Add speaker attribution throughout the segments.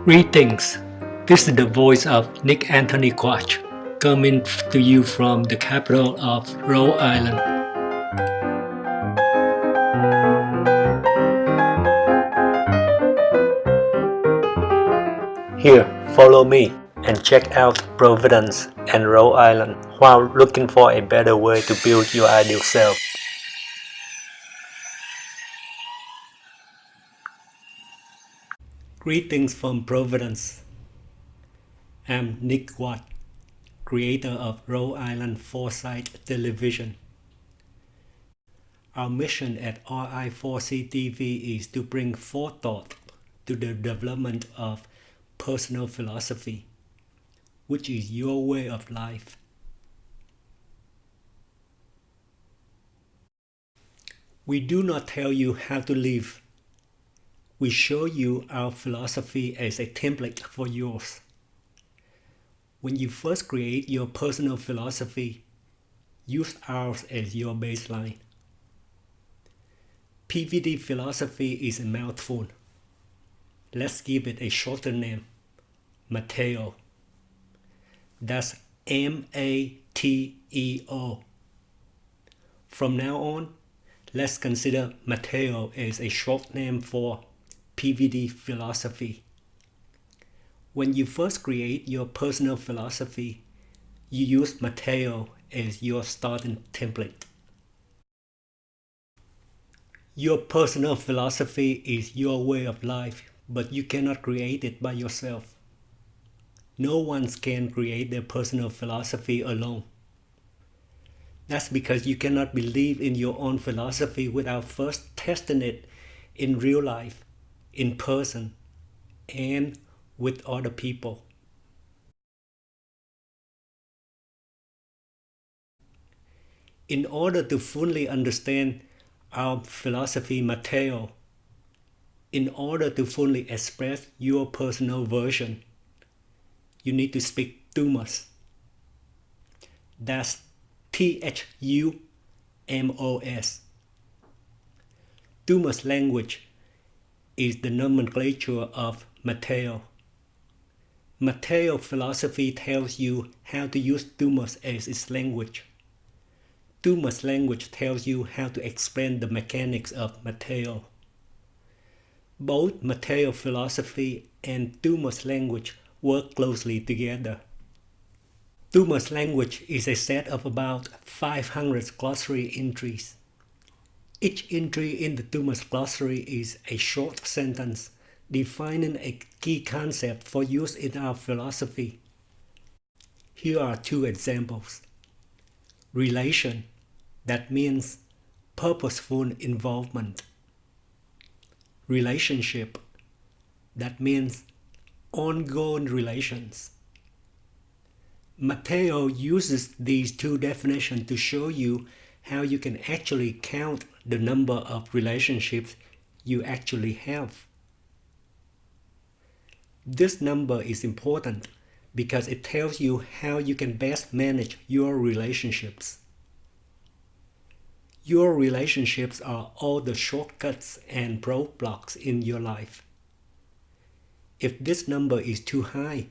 Speaker 1: Greetings, this is the voice of Nick Anthony Quach, coming to you from the capital of Rhode Island. Here, follow me and check out Providence and Rhode Island while looking for a better way to build your ideal self. Greetings from Providence. I'm Nick Watt, creator of Rhode Island Foresight Television. Our mission at RI4C TV is to bring forethought to the development of personal philosophy, which is your way of life. We do not tell you how to live. We show you our philosophy as a template for yours. When you first create your personal philosophy, use ours as your baseline. PVD Philosophy is a mouthful. Let's give it a shorter name, Mateo. That's M-A-T-E-O. From now on, let's consider Mateo as a short name for PVD Philosophy. When you first create your personal philosophy, you use Mateo as your starting template. Your personal philosophy is your way of life, but you cannot create it by yourself. No one can create their personal philosophy alone. That's because you cannot believe in your own philosophy without first testing it in real life, in person, and with other people. In order to fully understand our philosophy Mateo, in order to fully express your personal version, you need to speak Thumos. That's T-H-U-M-O-S. Thumos language is the nomenclature of Mateo. Mateo philosophy tells you how to use Thumos as its language. Thumos language tells you how to explain the mechanics of Mateo. Both Mateo philosophy and Thumos language work closely together. Thumos language is a set of about 500 glossary entries. Each entry in the Thumos glossary is a short sentence defining a key concept for use in our philosophy. Here are two examples. Relation, that means purposeful involvement. Relationship, that means ongoing relations. Mateo uses these two definitions to show you how you can actually count the number of relationships you actually have. This number is important because it tells you how you can best manage your relationships. Your relationships are all the shortcuts and roadblocks in your life. If this number is too high,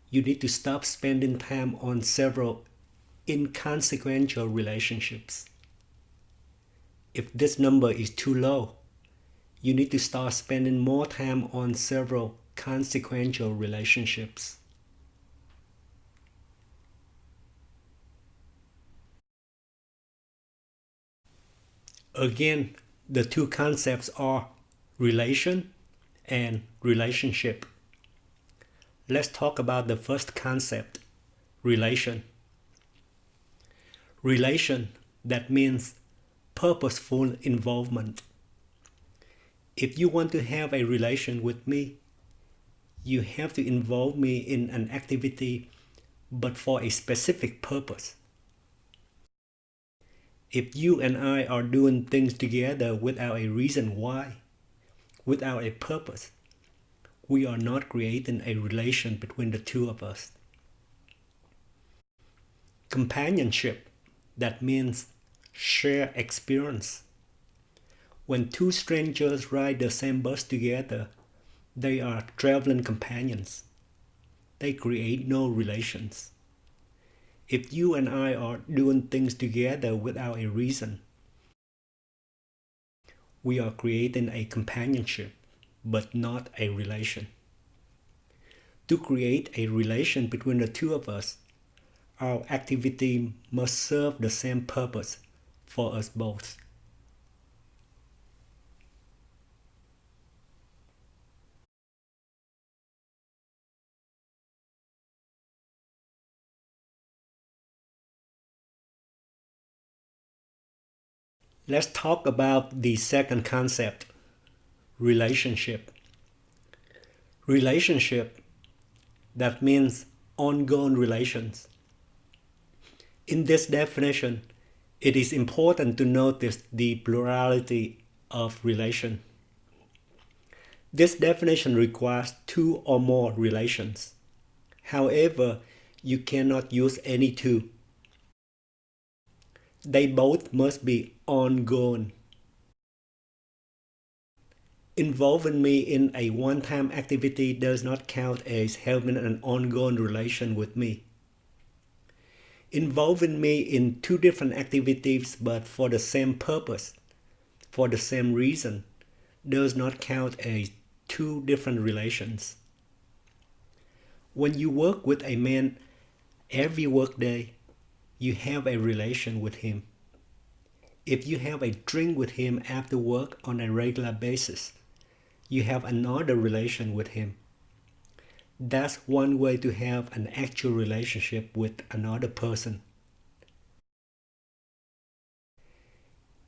Speaker 1: you need to stop spending time on several inconsequential relationships. If this number is too low, you need to start spending more time on several consequential relationships. Again, the two concepts are relation and relationship. Let's talk about the first concept, relation. Relation, that means purposeful involvement. If you want to have a relation with me, you have to involve me in an activity, but for a specific purpose. If you and I are doing things together without a reason why, without a purpose, we are not creating a relation between the two of us. Companionship, that means share experience. When two strangers ride the same bus together, They are traveling companions. They create no relations. If you and I are doing things together without a reason, we are creating a companionship, but not a relation. To create a relation between the two of us, our activity must serve the same purpose for us both. Let's talk about the second concept, relationship. Relationship, that means ongoing relations. In this definition, it is important to notice the plurality of relation. This definition requires two or more relations. However, you cannot use any two. They both must be ongoing. Involving me in a one-time activity does not count as having an ongoing relation with me. Involving me in two different activities but for the same purpose, for the same reason, does not count as two different relations. When you work with a man every workday, you have a relation with him. If you have a drink with him after work on a regular basis, you have another relation with him. That's one way to have an actual relationship with another person.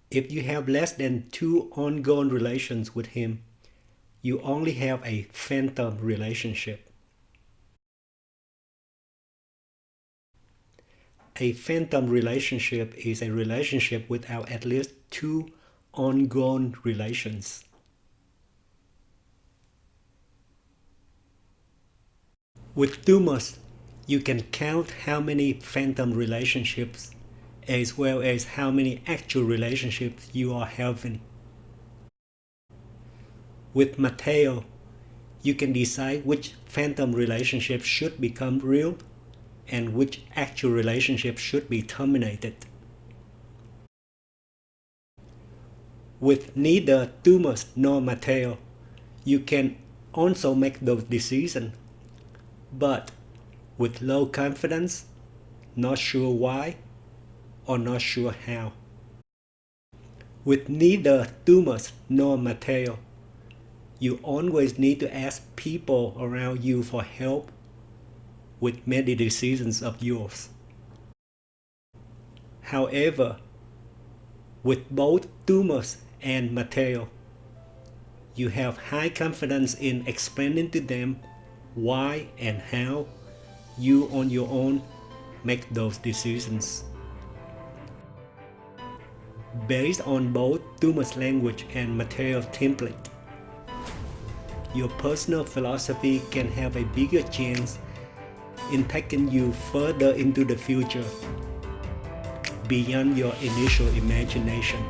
Speaker 1: If you have less than two ongoing relations with him, you only have a phantom relationship. A phantom relationship is a relationship without at least two ongoing relations. With Thumos, you can count how many phantom relationships as well as how many actual relationships you are having. With Mateo, you can decide which phantom relationship should become real and which actual relationship should be terminated. With neither Thumos nor Mateo, you can also make those decisions, but with low confidence, not sure why, or not sure how. With neither Thumos nor Mateo, you always need to ask people around you for help with many decisions of yours. However, with both Thumos and Mateo, you have high confidence in explaining to them why and how you on your own make those decisions. Based on both Thumos language and Mateo template, your personal philosophy can have a bigger chance in taking you further into the future, beyond your initial imagination.